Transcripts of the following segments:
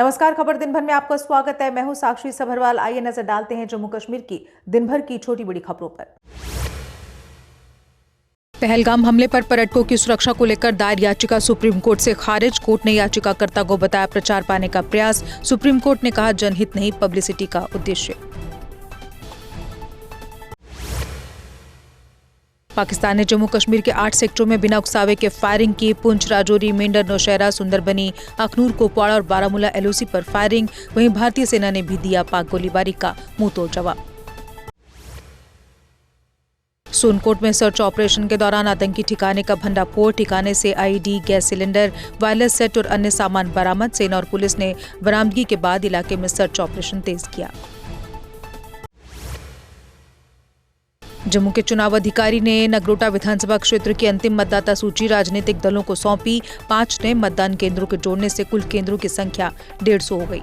नमस्कार, खबर दिन भर में आपका स्वागत है। मैं हूं साक्षी सभरवाल। आइए नजर डालते हैं जम्मू कश्मीर की दिन भर की छोटी बड़ी खबरों पर। पहलगाम हमले पर पर्यटकों की सुरक्षा को लेकर दायर याचिका सुप्रीम कोर्ट से खारिज। कोर्ट ने याचिकाकर्ता को बताया प्रचार पाने का प्रयास। सुप्रीम कोर्ट ने कहा जनहित नहीं, पब्लिसिटी का उद्देश्य। पाकिस्तान ने जम्मू कश्मीर के 8 सेक्टरों में बिना उकसावे के फायरिंग की। पुंछ, राजौरी, मेंढर, नौशहरा, सुंदरबनी, अखनूर, कुपवाड़ा और बारामूला एलओसी पर फायरिंग। वहीं भारतीय सेना ने भी दिया पाक गोलीबारी का मुंहतोड़ जवाब। सोनकोट में सर्च ऑपरेशन के दौरान आतंकी ठिकाने का भंडाफोड़। ठिकाने से IED, gas cylinder, wireless set और अन्य सामान बरामद। सेना और पुलिस ने बरामदगी के बाद इलाके में सर्च ऑपरेशन तेज किया। जम्मू के चुनाव अधिकारी ने नगरोटा विधानसभा क्षेत्र की अंतिम मतदाता सूची राजनीतिक दलों को सौंपी। 5 नए मतदान केंद्रों के जोड़ने से कुल केंद्रों की संख्या 150 हो गई।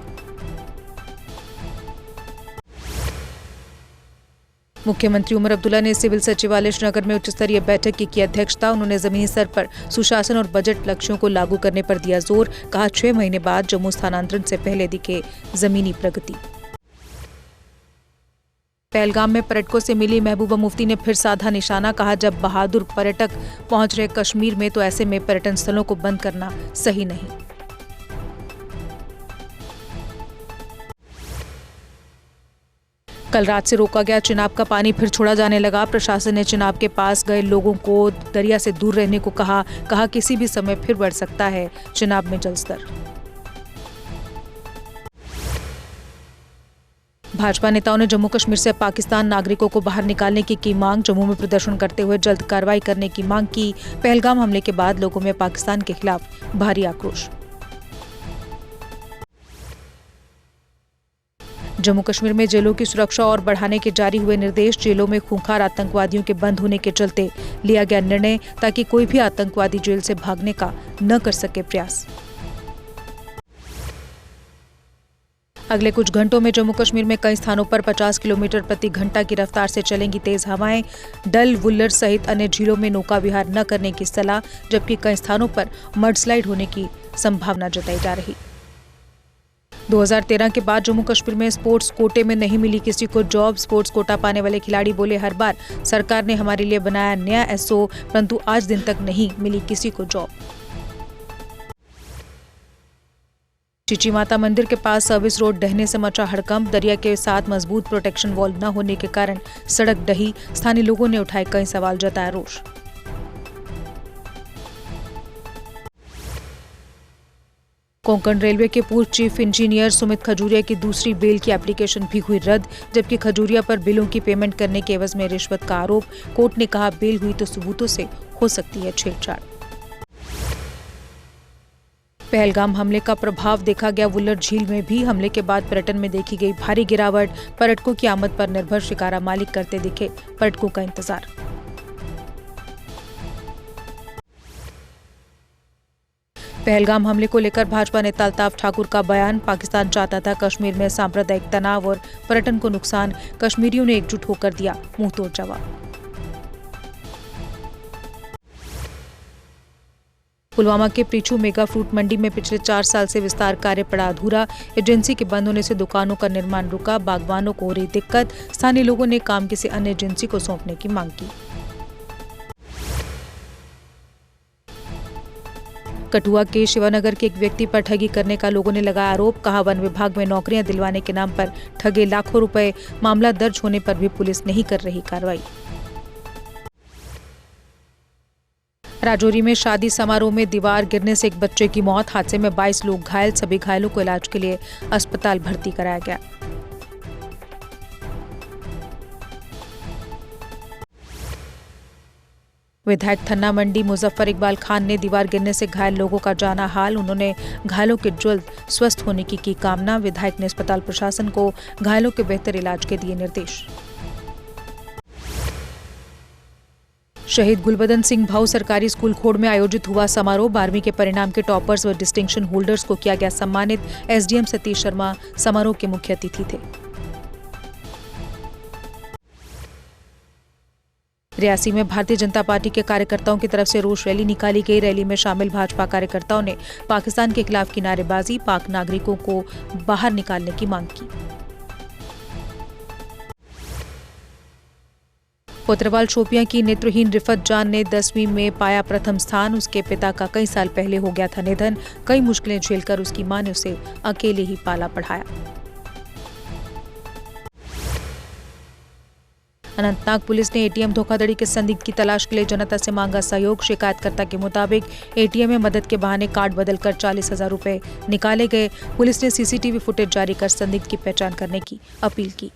मुख्यमंत्री उमर अब्दुल्ला ने सिविल सचिवालय श्रीनगर में उच्च स्तरीय बैठक की अध्यक्षता। उन्होंने जमीनी स्तर पर सुशासन और बजट लक्ष्यों को लागू करने पर दिया जोर। कहा 6 महीने बाद जम्मू स्थानांतरण से पहले दिखे जमीनी प्रगति। पहलगाम में पर्यटकों से मिली महबूबा मुफ्ती ने फिर साधा निशाना। कहा जब बहादुर पर्यटक पहुंच रहे कश्मीर में तो ऐसे में पर्यटन स्थलों को बंद करना सही नहीं। कल रात से रोका गया चिनाब का पानी फिर छोड़ा जाने लगा। प्रशासन ने चिनाब के पास गए लोगों को दरिया से दूर रहने को कहा किसी भी समय फिर बढ़ सकता है चिनाब में जलस्तर। भाजपा नेताओं ने जम्मू कश्मीर से पाकिस्तान नागरिकों को बाहर निकालने की मांग। जम्मू में प्रदर्शन करते हुए जल्द कार्रवाई करने की मांग की। पहलगाम हमले के बाद लोगों में पाकिस्तान के खिलाफ भारी आक्रोश। जम्मू कश्मीर में जेलों की सुरक्षा और बढ़ाने के जारी हुए निर्देश। जेलों में खूंखार आतंकवादियों के बंद होने के चलते लिया गया निर्णय ताकि कोई भी आतंकवादी जेल से भागने का न कर सके प्रयास। अगले कुछ घंटों में जम्मू कश्मीर में कई स्थानों पर 50 किलोमीटर प्रति घंटा की रफ्तार से चलेंगी तेज हवाएं। डल, वुल्लर सहित अन्य झीलों में नौका विहार न करने की सलाह, जबकि कई स्थानों पर मडस्लाइड होने की संभावना जताई जा रही। 2013 के बाद जम्मू कश्मीर में स्पोर्ट्स कोटे में नहीं मिली किसी को जॉब। स्पोर्ट्स कोटा पाने वाले खिलाड़ी बोले हर बार सरकार ने हमारे लिए बनाया नया एसओ, परंतु आज दिन तक नहीं मिली किसी को जॉब। चीची माता मंदिर के पास सर्विस रोड ढहने से मचा हड़कंप। दरिया के साथ मजबूत प्रोटेक्शन वॉल न होने के कारण सड़क ढही। स्थानीय लोगों ने उठाए कई सवाल, जताया रोष। कोंकण रेलवे के पूर्व चीफ इंजीनियर सुमित खजूरिया की दूसरी बेल की एप्लीकेशन भी हुई रद्द, जबकि खजूरिया पर बिलों की पेमेंट करने के एवज में रिश्वत का आरोप। कोर्ट ने कहा बेल हुई तो सबूतों से हो सकती है छेड़छाड़। पहलगाम हमले का प्रभाव देखा गया वुल्लर झील में भी। हमले के बाद पर्यटन में देखी गई भारी गिरावट। पर्यटकों की आमद पर निर्भर शिकारा मालिक करते दिखे पर्यटकों का इंतजार। पहलगाम हमले को लेकर भाजपा नेता अल्ताफ ठाकुर का बयान। पाकिस्तान चाहता था कश्मीर में सांप्रदायिक तनाव और पर्यटन को नुकसान। कश्मीरियों ने एकजुट होकर दिया मुंहतोड़ जवाब। पुलवामा के प्रीछू मेगा फ्रूट मंडी में पिछले 4 साल से विस्तार कार्य पड़ा अधूरा। एजेंसी के बंद होने से दुकानों का निर्माण रुका। बागवानों को हो रही दिक्कत। स्थानीय लोगों ने काम किसी अन्य एजेंसी को सौंपने की मांग की। कठुआ के शिवानगर के एक व्यक्ति पर ठगी करने का लोगों ने लगाया आरोप। कहा वन विभाग में नौकरियां दिलवाने के नाम पर ठगे लाखों रुपए। मामला दर्ज होने पर भी पुलिस नहीं कर रही कार्रवाई। राजौरी में शादी समारोह में दीवार गिरने से एक बच्चे की मौत। हादसे में 22 लोग घायल। सभी घायलों को इलाज के लिए अस्पताल भर्ती कराया गया। विधायक थन्ना मंडी मुजफ्फर इकबाल खान ने दीवार गिरने से घायल लोगों का जाना हाल। उन्होंने घायलों के जल्द स्वस्थ होने की कामना। विधायक ने अस्पताल प्रशासन को घायलों के बेहतर इलाज के दिए निर्देश। शहीद गुलबदन सिंह भाऊ सरकारी स्कूल खोड़ में आयोजित हुआ समारोह। 12वीं के परिणाम के टॉपर्स व डिस्टिंक्शन होल्डर्स को किया गया सम्मानित। एसडीएम सतीश शर्मा समारोह के मुख्य अतिथि थे। रियासी में भारतीय जनता पार्टी के कार्यकर्ताओं की तरफ से रोष रैली निकाली गई। रैली में शामिल भाजपा कार्यकर्ताओं ने पाकिस्तान के खिलाफ की नारेबाजी, पाक नागरिकों को बाहर निकालने की मांग की। कोतवाल शोपियां की नेत्रहीन रिफत जान ने 10वीं में पाया प्रथम स्थान। उसके पिता का कई साल पहले हो गया था निधन। कई मुश्किलें झेलकर उसकी मां ने उसे अकेले ही पाला पढ़ाया। अनंतनाग पुलिस ने एटीएम धोखाधड़ी के संदिग्ध की तलाश के लिए जनता से मांगा सहयोग। शिकायतकर्ता के मुताबिक एटीएम में मदद के बहाने कार्ड बदलकर 40,000 रुपए निकाले गए। पुलिस ने सीसीटीवी फुटेज जारी कर संदिग्ध की पहचान करने की अपील की।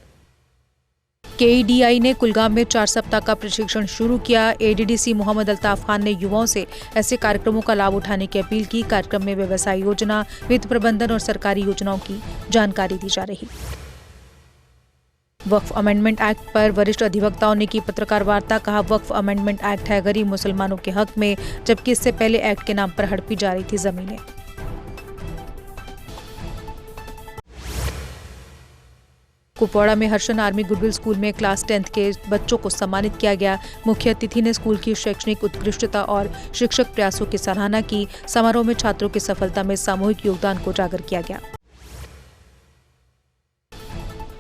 केईडीआई ने कुलगाम में 4 सप्ताह का प्रशिक्षण शुरू किया। एडीडीसी मोहम्मद अल्ताफ खान ने युवाओं से ऐसे कार्यक्रमों का लाभ उठाने की अपील की। कार्यक्रम में व्यवसाय योजना, वित्त प्रबंधन और सरकारी योजनाओं की जानकारी दी जा रही। वक्फ अमेंडमेंट एक्ट पर वरिष्ठ अधिवक्ताओं ने की पत्रकार वार्ता। कहा, वक्फ अमेंडमेंट एक्ट है गरीब मुसलमानों के हक में, जबकि इससे पहले एक्ट के नाम पर हड़पी जा रही थी जमीनें। कुपवाड़ा में हर्षन आर्मी गुडविल स्कूल में क्लास 10th के बच्चों को सम्मानित किया गया। मुख्य अतिथि ने स्कूल की शैक्षणिक उत्कृष्टता और शिक्षक प्रयासों की सराहना की। समारोह में छात्रों की सफलता में सामूहिक योगदान को उजागर किया गया।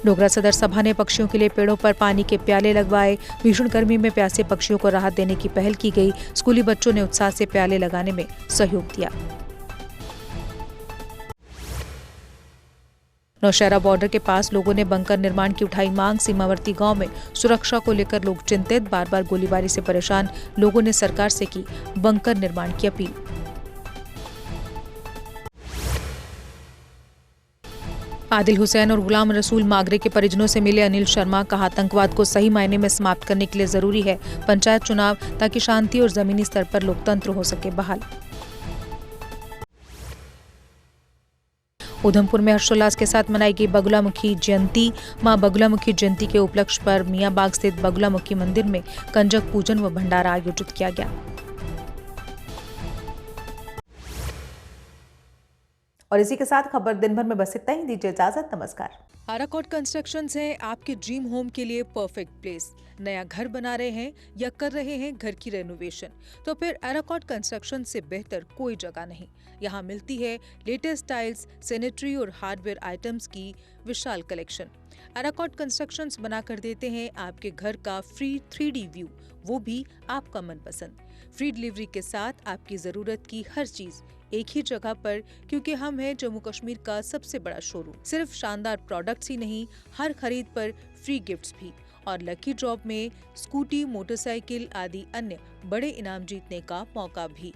डोगरा सदर सभा ने पक्षियों के लिए पेड़ों पर पानी के प्याले लगवाए। भीषण गर्मी में प्यासे पक्षियों को राहत देने की पहल की गई। स्कूली बच्चों ने उत्साह से प्याले लगाने में सहयोग दिया। नौशहरा बॉर्डर के पास लोगों ने बंकर निर्माण की उठाई मांग। सीमावर्ती गांव में सुरक्षा को लेकर लोग चिंतित। बार बार गोलीबारी से परेशान लोगों ने सरकार से की बंकर निर्माण की अपील। आदिल हुसैन और गुलाम रसूल मागरे के परिजनों से मिले अनिल शर्मा। कहा, आतंकवाद को सही मायने में समाप्त करने के लिए जरूरी है पंचायत चुनाव, ताकि शांति और जमीनी स्तर पर लोकतंत्र हो सके बहाल। उधमपुर में हर्षोल्लास के साथ मनाई गई बगुलामुखी जयंती। मां बगुलामुखी जयंती के उपलक्ष्य पर मियां बाग स्थित बगुलामुखी मंदिर में कंजक पूजन व भंडारा आयोजित किया गया। और इसी के साथ खबर दिन भर में बस इतना ही। दीजिए इजाजत, नमस्कार। आराकोट कंस्ट्रक्शंस है आपके ड्रीम होम के लिए परफेक्ट प्लेस। नया घर बना रहे हैं या कर रहे हैं घर की रेनोवेशन, तो फिर आराकोट कंस्ट्रक्शन से बेहतर कोई जगह नहीं। यहाँ मिलती है लेटेस्ट टाइल्स, सैनिटरी और हार्डवेयर आइटम्स की विशाल कलेक्शन। आराकोट कंस्ट्रक्शंस बना कर देते हैं आपके घर का फ्री 3D व्यू, वो भी आपका मनपसंद। फ्री डिलीवरी के साथ आपकी जरूरत की हर चीज एक ही जगह पर, क्योंकि हम हैं जम्मू कश्मीर का सबसे बड़ा शोरूम। सिर्फ शानदार प्रोडक्ट्स ही नहीं, हर खरीद पर फ्री गिफ्ट्स भी, और लकी ड्रॉप में स्कूटी, मोटरसाइकिल आदि अन्य बड़े इनाम जीतने का मौका भी।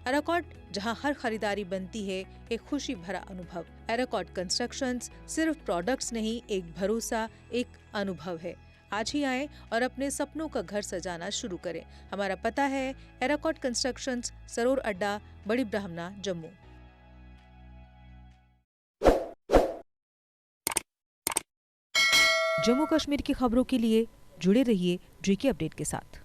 आराकोट, जहां हर खरीदारी बनती है एक खुशी भरा अनुभव। आराकोट कंस्ट्रक्शंस सिर्फ प्रोडक्ट्स नहीं, एक भरोसा, एक अनुभव है। आज ही आएं और अपने सपनों का घर सजाना शुरू करें। हमारा पता है आराकोट कंस्ट्रक्शंस, सरोर अड्डा, बड़ी ब्राह्मणा, जम्मू। जम्मू कश्मीर की खबरों के लिए जुड़े रहिए JK अपडेट के साथ।